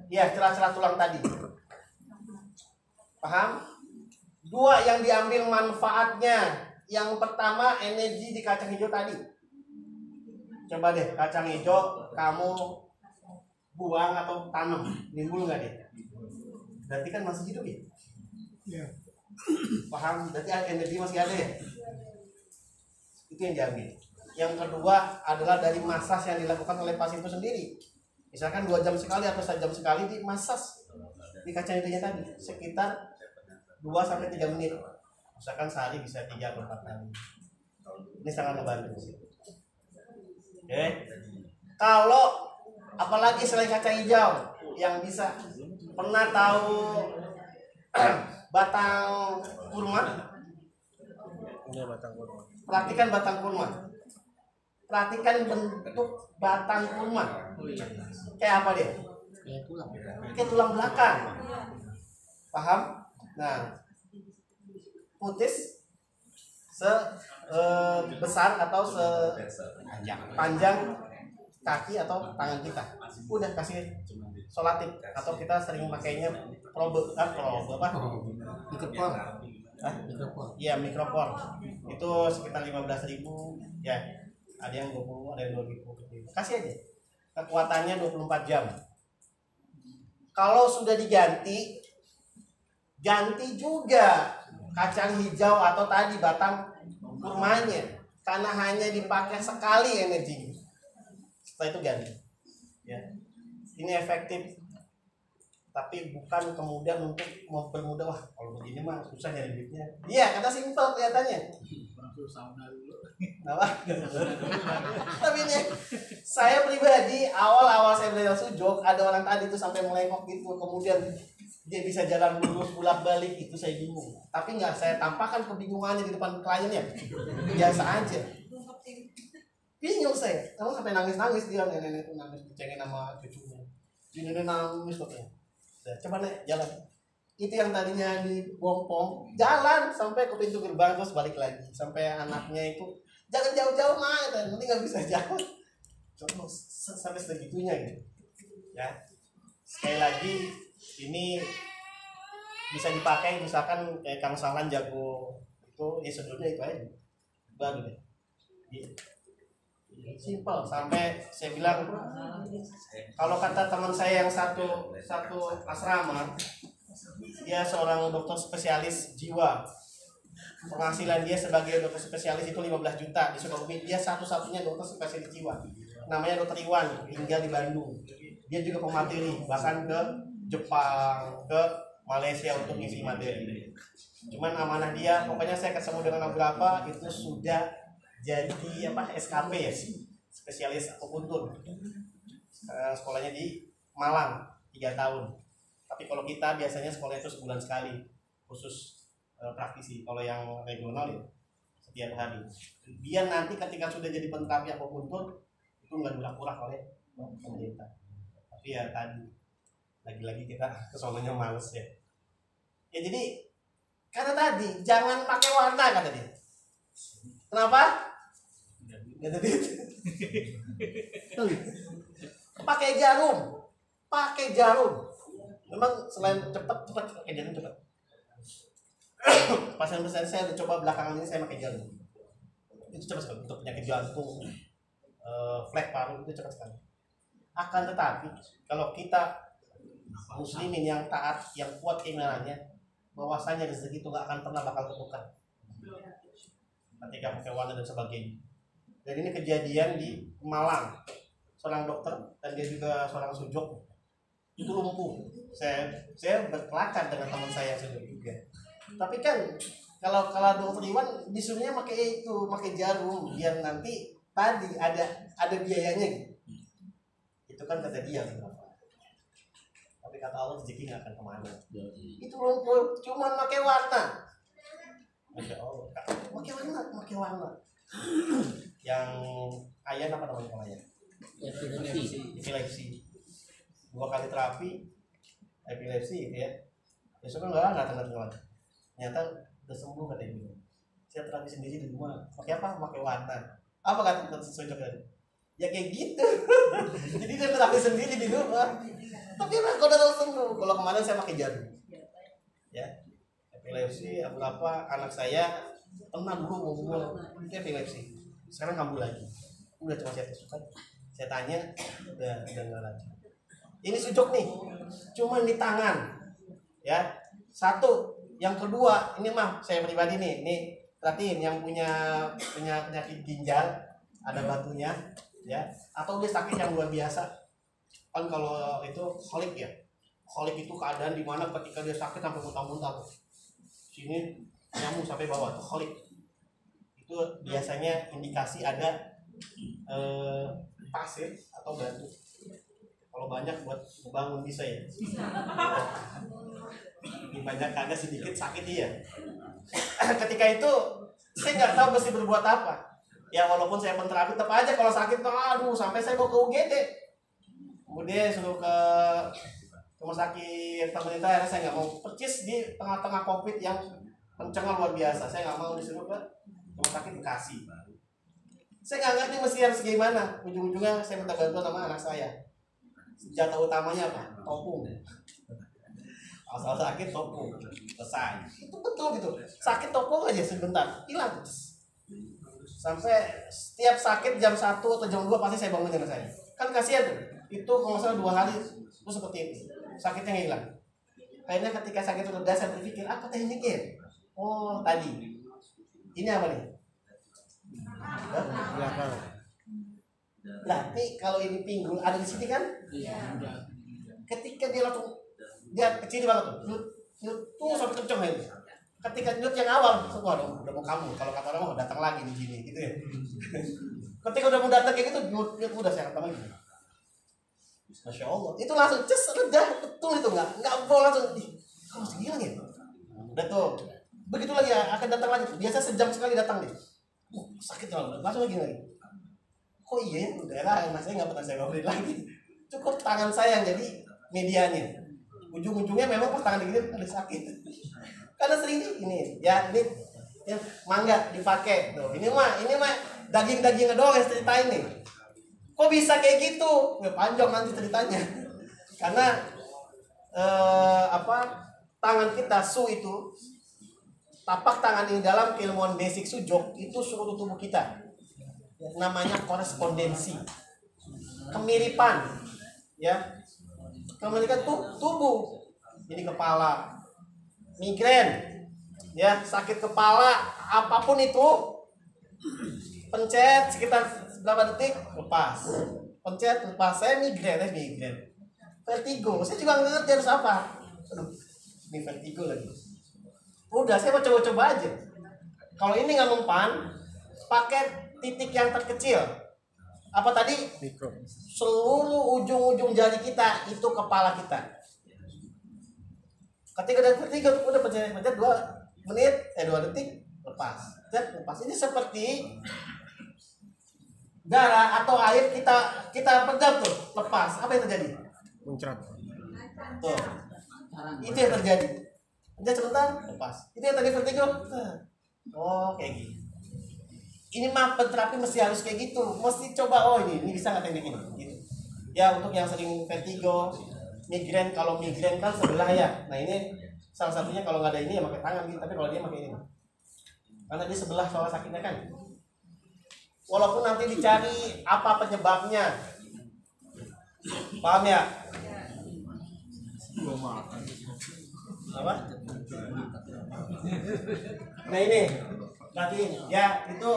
Ya, celah-celah tulang tadi. Paham? 2 yang diambil manfaatnya. Yang pertama energi di kacang hijau tadi. Coba deh kacang hijau kamu buang atau tanam, nimbul nggak deh? Berarti kan masih hidup ya? Iya. Paham? Berarti energi masih ada ya? Itu yang diambil. Yang kedua adalah dari masas yang dilakukan oleh pasien itu sendiri. Misalkan 2 jam sekali atau 1 jam sekali dimasas di kacang hijaunya tadi sekitar 2 sampai 3 menit. Misalkan sehari bisa 3 atau 4 kali. Ini sangat membantu. Oke. Kalau apalagi selain kacang hijau yang bisa, pernah tahu batang kurma? Perhatikan batang kurma. Perhatikan bentuk batang kurma. Kayak apa dia? Kayak tulang belakang. Paham? Nah, putis sebesar atau sepanjang kaki atau tangan kita. Udah kasih solatif atau kita sering pakainya probe apa? Mikropor. Iya, mikropor. Itu sekitar 15.000 ya. Ada yang 20, ada yang 2000. Kasih aja. Kekuatannya 24 jam. Kalau sudah diganti, ganti juga kacang hijau atau tadi batang kurmanya, karena hanya dipakai sekali energinya. Setelah itu ganti. Ya. Ini efektif. Tapi bukan kemudian untuk mempermudah, wah kalau begini mah susah nyari duitnya. Iya, kata simpel kelihatannya. Apa? Tapi ini saya pribadi awal-awal saya belajar sujud, ada orang tadi tuh sampai melengkok gitu, kemudian dia bisa jalan lurus bolak-balik, itu saya bingung. Tapi nggak saya tampakkan kebingungannya di depan kliennya. Biasa aja. Bingung saya. Kamu sampai nangis-nangis dia, nenek itu nangis kecengin sama cucunya. Nenek nangis katanya. Coba nek jalan. Itu yang tadinya di Bompong, jalan sampai ke pintu gerbang terus balik lagi. Sampai anaknya itu jangan jauh-jauh mah, nanti nggak bisa jalan. Coba sampai segitunya gitu. Ya. Sekali lagi ini bisa dipakai misalkan kayak Kang Sahlan jago itu ya sebelumnya itu aja. Baru deh. Simpel sampai saya bilang kalau kata teman saya yang satu asrama, dia seorang dokter spesialis jiwa, penghasilan dia sebagai dokter spesialis itu 15 juta di Sukabumi. Dia satu-satunya dokter spesialis jiwa, namanya Dokter Iwan, tinggal di Bandung. Dia juga pemateri bahkan ke Jepang, ke Malaysia untuk ngisi materi. Cuman amanah dia, pokoknya saya ketemu dengan beberapa itu sudah jadi apa SKP ya, spesialis akupuntur. Sekolahnya di Malang 3 tahun. Tapi kalau kita biasanya sekolah itu sebulan sekali, khusus praktisi. Kalau yang regional ya setiap hari. Dia nanti ketika sudah jadi penterapi akupuntur itu nggak diurak-urak oleh pemerintah. Tapi ya tadi lagi-lagi kita kesononya males ya. Ya jadi karena tadi jangan pakai warna kata dia. Kenapa? Gak ada pakai jarum. Memang selain cepat pakai jarum cepat. pasien-pasien saya udah coba belakangan ini saya pakai jarum. Itu cepat sekali untuk penyakit jantung, flek paru itu cepat sekali. Akan tetapi kalau kita muslimin yang taat, yang kuat keimanannya, bahwasanya rezeki itu nggak akan pernah bakal tertukar ketika pakai warna dan sebagainya. Dan ini kejadian di Malang, seorang dokter dan dia juga seorang sujok itu lumpuh. Saya berkelakar dengan teman saya yang sujok juga. Tapi kan kalau dokter Iwan disuruhnya pakai jarum biar nanti tadi ada biayanya gitu. Itu kan kata dia. Tapi kata Allah rezeki nggak akan kemana. Itu lumpuh cuma pakai warna. Masya Allah, pakai warna. Yang ayah apa namanya namanya? Epilepsi. 2 kali terapi epilepsi gitu ya. Besoknya nggak datang lagi. Ternyata udah sembuh kata ibu. Saya terapi sendiri di rumah. Pakai apa? Pakai warna. Apa kata sojok tadi? Ya kayak gitu. Jadi dia terapi sendiri di rumah. Tapi kalau udah sembuh. Kalau kemarin saya pakai jarum. Ya. Epilepsi apa anak saya pernah dulu ngomong epilepsi. Sekarang kambuh lagi. Udah cuma saya tusuk aja. Saya tanya udah enggak lagi. Ini sujok nih. Cuma di tangan. Ya. Satu. Yang kedua, ini mah saya pribadi nih. Ini perhatiin yang punya penyakit ginjal, ada batunya, ya. Atau dia sakit yang luar biasa. Kan kalau itu kolik ya. Kolik itu keadaan dimana ketika dia sakit sampai muntah-muntah. Sini nyamuk sampai bawah, kolik. Itu biasanya indikasi ada pasir atau batu. Kalau banyak buat membangun bisa ya. Ini banyak kagak sedikit sakit dia. Ketika itu saya nggak tahu mesti berbuat apa. Ya walaupun saya penterapi tetap aja kalau sakit tuh aduh sampai saya mau ke UGD. Kemudian suruh ke rumah sakit pemerintah, akhirnya saya nggak mau percis di tengah-tengah COVID yang kencang luar biasa. Saya nggak mau disuruh ke rumah sakit Bekasi. Saya nggak ngerti mesti harus gimana. Ujung-ujungnya saya minta bantuan sama anak saya. Senjata utamanya apa? Topung. Asal sakit topung, selesai. Itu betul gitu. Sakit topung aja sebentar, hilang. Sampai setiap sakit jam 1 atau jam 2 pasti saya bangunin saya. Kan kasihan tuh. Itu kalau salah 2 hari itu seperti itu. Sakitnya hilang. Akhirnya ketika sakit itu reda saya berpikir apa tekniknya? Oh tadi. Ini apa nih? Berarti kalau ini pinggul ada di sini kan? Iya. Ketika dia langsung dia kecil banget tuh, nyut sampai kenceng aja. Ketika nyut yang awal, semua udah mau kamu. Kalau kata orang mau datang lagi di sini, gitu ya. Ketika udah mau datang kayak gitu, nyut udah saya datang lagi. Masya Allah, itu langsung reda betul itu nggak boleh langsung. Kamu masih hilang ya? Udah tuh, begitu lagi akan datang lagi. Biasa sejam sekali datang nih. Sakit langsung lagi. Kok iya ya? Udah lah, saya nggak pernah saya ngobrol lagi. Cukup tangan saya yang jadi medianya. Ujung-ujungnya memang pas tangan digini ada sakit. Karena sering ini ya mangga dipakai tuh. Ini mah daging-dagingnya doang yang ceritain nih. Kok bisa kayak gitu? Ya, panjang nanti ceritanya. Karena tangan kita itu tapak tangan ini dalam keilmuan basic sujok itu seluruh tubuh kita. Namanya korespondensi. Kemiripan ya. Kemiripan tubuh. Ini kepala, migrain, ya sakit kepala, apapun itu, pencet sekitar berapa detik, lepas. Pencet, lepas. Saya migrain. Vertigo, saya juga nggak ngerti harus apa. Aduh, ini vertigo lagi. Udah, saya mau coba-coba aja. Kalau ini nggak mempan, pakai titik yang terkecil. Apa tadi? Mikro. Seluruh ujung-ujung jari kita itu kepala kita. Ketika udah vertigo, udah pencet 2 menit, 2 detik, lepas. Lepas. Ini seperti darah atau air kita pegang tuh, lepas. Apa yang terjadi? Muncrat. Tuh. Itu yang terjadi. Pencet sebentar, lepas. Itu yang tadi vertigo. Oh, kayak gitu. Ini mah terapi mesti harus kayak gitu. Mesti coba, ini bisa nggak teknik ini? Gitu. Ya untuk yang sering vertigo, migrain, kalau migrain kan sebelah ya. Nah ini Salah satunya kalau nggak ada ini ya pakai tangan gitu, tapi kalau dia pakai ini. Karena dia sebelah soal sakitnya kan. Walaupun nanti dicari apa penyebabnya. Paham ya? Apa? Nah ini, perhatiin ya itu.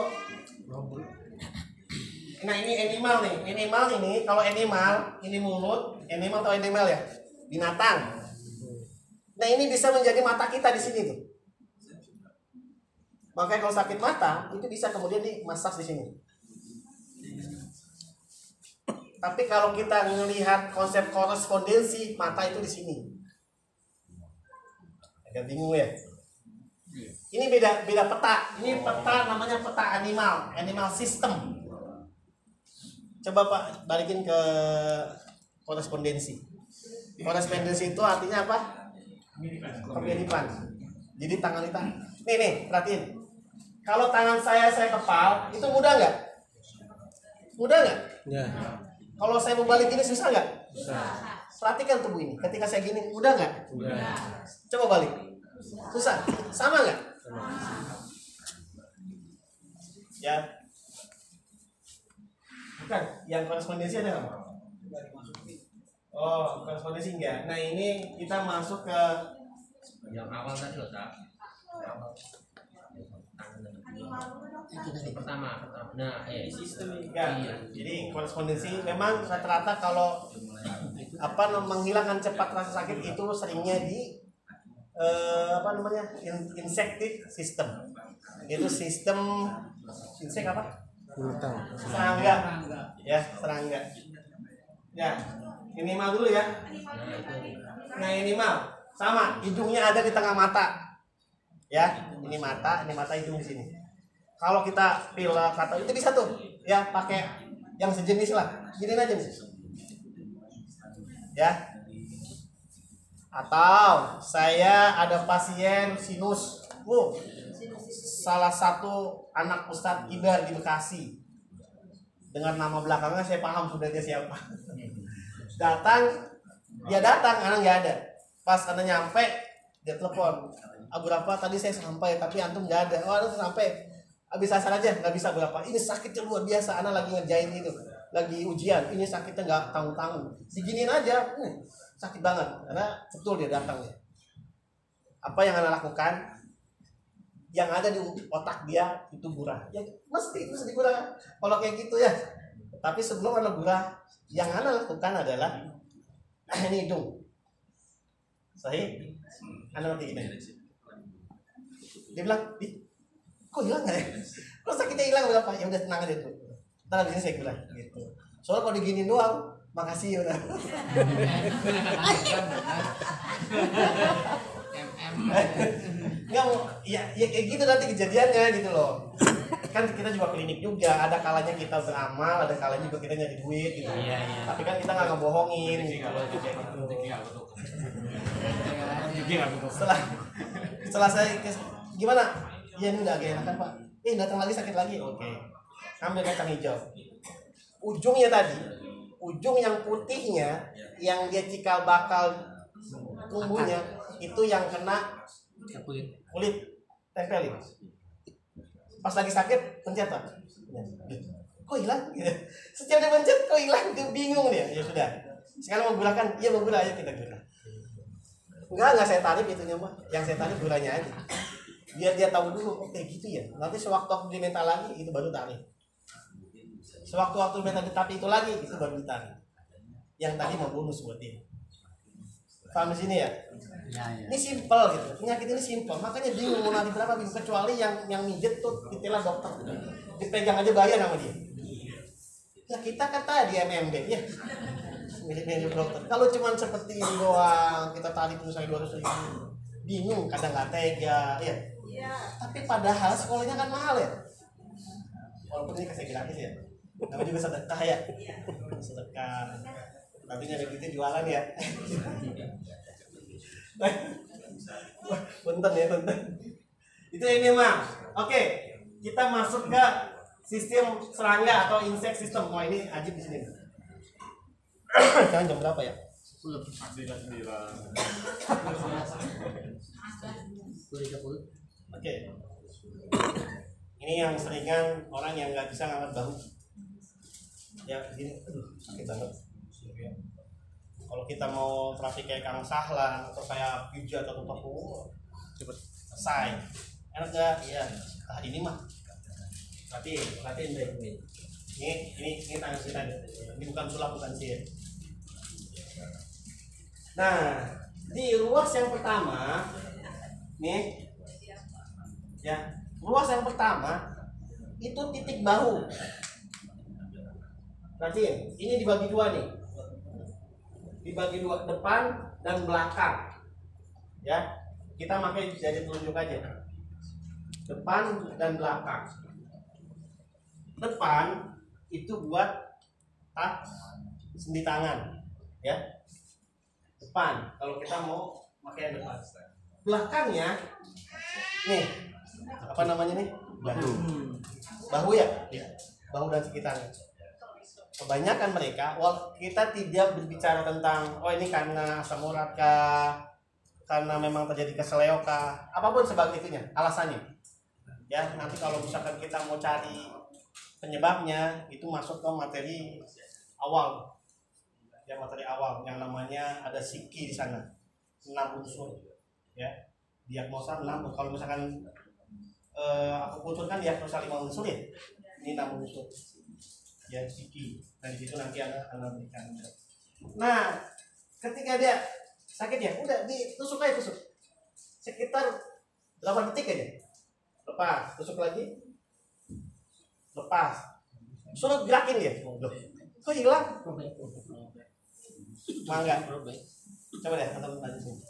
Nah ini animal nih, animal ini kalau animal ini mulut, animal atau animal ya, binatang. Nah ini bisa menjadi mata kita di sini tuh. Makanya kalau sakit mata itu bisa kemudian dimasas di sini. Tapi kalau kita melihat konsep korespondensi mata itu di sini. Agak bingung ya. Ini beda peta. Ini peta namanya peta animal system. Coba Pak balikin ke korespondensi. Korespondensi itu artinya apa? Kemiripan. Jadi tangan kita. Nih perhatiin. Kalau tangan saya kepal, itu mudah nggak? Mudah nggak? Ya. Kalau saya mau balik gini susah nggak? Susah. Perhatikan tubuh ini. Ketika saya gini, mudah nggak? Mudah. Coba balik. Susah. Sama nggak? Ya. Bukan. Yang korespondensi ada nggak? Oh, korespondensi enggak. Nah ini kita masuk ke Yang awal tadi loh, tak? Pertama. Nah, sistem enggak. Jadi korespondensi memang rata-rata kalau menghilangkan cepat rasa sakit itu seringnya di insectic system. Itu sistem insek apa? Serangga. Ya, serangga. Ya, animal dulu ya. Nah, animal sama, hidungnya ada di tengah mata. Ya, ini mata hidung di sini. Kalau kita pilek atau itu bisa tuh, ya pakai yang sejenis lah. Gini aja nih. Ya. Atau saya ada pasien sinus. Salah satu anak Ustadz Ibar di Bekasi. Dengan nama belakangnya saya paham sudah dia siapa. Dia datang, anak nggak ada. Pas anak nyampe, dia telepon. Berapa tadi saya sampai, tapi antum nggak ada. Oh, antum sampai. Habis asal aja, nggak bisa berapa. Ini sakitnya luar biasa. Anak lagi ngerjain itu, lagi ujian. Ini sakitnya nggak tanggung-tanggung. Diginiin aja, sakit banget. Karena betul dia datang ya. Apa yang anak lakukan? Yang ada di otak dia itu gurah. Ya mesti itu digurah. Kalau kayak gitu ya. Tapi sebelum anak gurah, yang anak lakukan adalah ini hidung. Sahih? Anak nanti gini. Dia bilang, kok hilang nggak ya? Kok sakitnya hilang berapa? Ya udah tenang aja tuh. Ntar abis ini saya gurah. Gitu. Soalnya kalau diginiin doang, makasih ya udah. Nggak mau, ya kayak gitu nanti kejadiannya gitu loh. Kan kita juga klinik juga, ada kalanya kita beramal, ada kalanya juga kita nyari duit gitu. Iya. Tapi kan kita nggak ngebohongin gitu loh, kayak gitu. Setelah saya gimana? Ya ini udah agak enakan Pak. Datang lagi sakit lagi. Oke. Ambil kacang hijau. Ujungnya tadi, ujung yang putihnya, yang dia cikal bakal tumbuhnya, itu yang kena kulit tempelin. Pas lagi sakit pencet Pak. Kok hilang? Gitu. Setiap dia pencet kok hilang, dia bingung dia. Ya sudah. Sekarang mau gulakan, iya mau gula, ayo kita gula. Enggak saya tarik itunya Pak. Yang saya tarik gulanya aja. Biar dia tahu dulu, kayak gitu ya. Nanti sewaktu-waktu dia minta lagi, itu baru tarik. Sewaktu-waktu minta ditarik itu lagi, itu baru ditarik. Yang tadi mau bonus buat dia. Paham di sini ya? Ini simple gitu. Penyakit ini simple. Makanya bingung mau nanti berapa bingung. Kecuali yang mijet tuh ditilang dokter. Dipegang aja bayar sama dia. Ya kita kan tadi MMD ya. Milik dokter. Kalau cuma seperti ini doang, kita tarik misalnya 200.000. Bingung, kadang nggak tega, ya. Tapi padahal sekolahnya kan mahal ya. Walaupun ini kasih gratis ya. Namanya juga sedekah ya. Sedekah. Tapi nyari duitnya jualan ya. Punten ya, punten. Itu ini mah. Oke, kita masuk ke sistem serangga atau insect system. Wah ini ajib di sini. Sekarang jam berapa ya? Oke. Ini yang seringan orang yang nggak bisa ngangkat bahu. Ya, gini, aduh, sakit banget. Kalau kita mau terapi kayak Kang Sahlan atau kayak pijat atau tepung, cepet selesai. Enak nggak? Iya. Nah, ini mah. Perhatiin deh. Ini tangan kita. Ini bukan sulap, bukan sihir. Nah, di ruas yang pertama, nih, ya, ruas yang pertama itu titik bahu. Perhatiin, ini dibagi dua nih, dibagi dua, depan dan belakang. Ya, kita pakai jadi telunjuk aja, depan dan belakang. Depan itu buat sendi tangan, ya. Depan, kalau kita mau pakai yang depan. Belakangnya, nih, apa namanya nih? Bahu ya? Bahu dan sekitarnya. Kebanyakan mereka, kita tidak berbicara tentang, oh ini karena asam urat kah, karena memang terjadi keseleo kah, apapun sebab itunya, alasannya. Ya, nanti kalau misalkan kita mau cari penyebabnya, itu masuk ke materi awal. Ya, materi awal yang namanya ada psiki di sana, 6 unsur. Ya, diagnosa 6. Kalau misalkan aku puturkan diagnosa 5 unsur ya, ini 6 unsur. Ya, psiki. Dan di situ nanti ada berikan. Nah, ketika dia sakit ya, udah ditusuk aja, tusuk sekitar 8 detik aja. Lepas, tusuk lagi, lepas, suruh gerakin dia. Loh, kok hilang? Mangga. Coba deh, atau lanjut sini.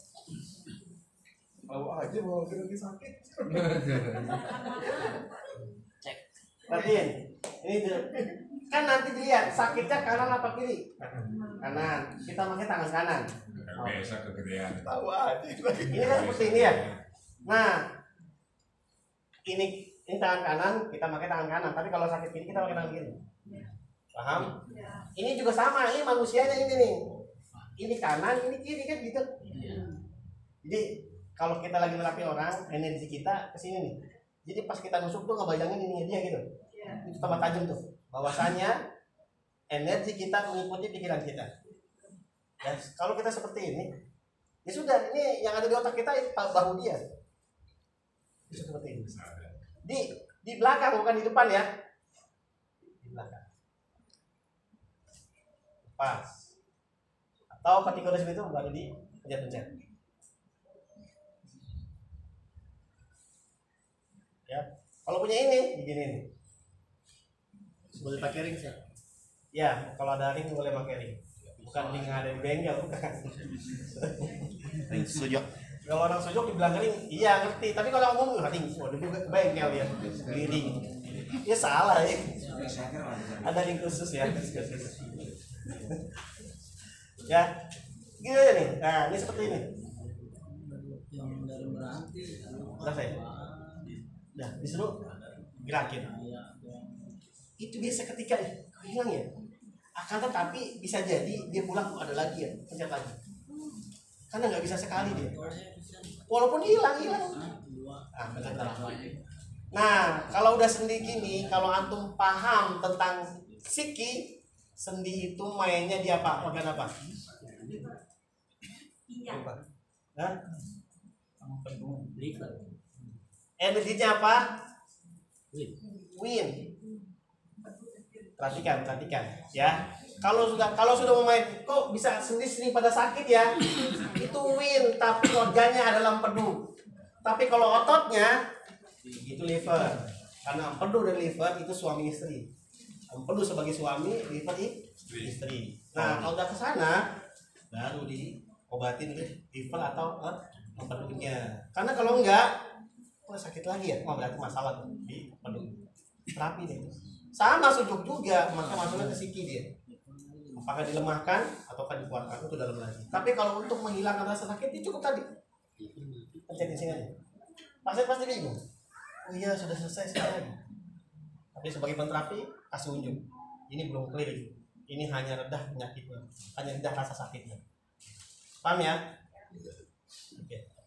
Bawa aja, bawa lagi sakit. Cek. Perhatiin, ini kan nanti dilihat sakitnya kanan apa kiri. Kanan. Kita pakai tangan kanan. Biasa kegedean. Tahu aja. Ini kan seperti ini ya. Nah, ini tangan kanan, kita pakai tangan kanan. Tapi kalau sakit kiri kita pakai tangan kiri. Paham? Ini juga sama. Ini manusianya ini nih. Ini kanan, ini kiri kan gitu. Jadi kalau kita lagi nerapi orang, energi kita ke sini nih. Jadi pas kita nusuk tuh ngebayangin ini dia gitu. Itu tambah tajam tuh. Bahwasanya energi kita mengikuti pikiran kita. Ya, kalau kita seperti ini, ya sudah, ini yang ada di otak kita itu bahu dia. Bisa seperti ini. Di belakang, bukan di depan ya. Di belakang. Pas. Atau ketika udah seperti itu baru di pencet-pencet. Ya, kalau punya ini begini nih. Boleh pakai ring sih. Ya, kalau ada ring boleh pakai ring. Bukan ring yang ada di bengkel, bukan. Ring sujok. Kalau orang sujok dibilang ring, iya ngerti. Tapi kalau ngomong ring, waduh ke bengkel ya, beli ring. Ya salah ya. Ada ring khusus ya. Ya, gini aja nih. Nah, ini seperti ini. Yang dari berarti. Selesai. Nah, disuruh gerakin. Itu biasa ketika hilang ya. Akan tetapi bisa jadi dia pulang ada lagi ya, pencet lagi. Karena nggak bisa sekali dia. Walaupun hilang. Nah, kalau udah sendi gini, kalau antum paham tentang psiki, sendi itu mainnya dia apa? Organ apa? Iya. Hah? Energinya apa? Win. Perhatikan ya. Kalau sudah memain, kok bisa sendi pada sakit ya? Itu win, tapi organnya adalah empedu. Tapi kalau ototnya itu liver. Karena empedu dan liver itu suami istri. Empedu sebagai suami, liver istri. Nah, kalau udah ke sana baru diobatin liver atau empedunya. Karena kalau enggak, sakit lagi ya. Berarti masalah di empedu. Terapi deh. Sama sujud juga, maka masuknya ke psiki dia. Apakah dilemahkan ataukah dikuatkan itu dalam lagi. Tapi kalau untuk menghilangkan rasa sakit itu cukup tadi. Pencet di sini aja. Pasien pasti bingung. Oh iya sudah selesai sekali. Tapi sebagai penterapi kasih unjuk. Ini belum clear. Ini hanya redah penyakitnya, hanya redah rasa sakitnya. Paham ya? Oke.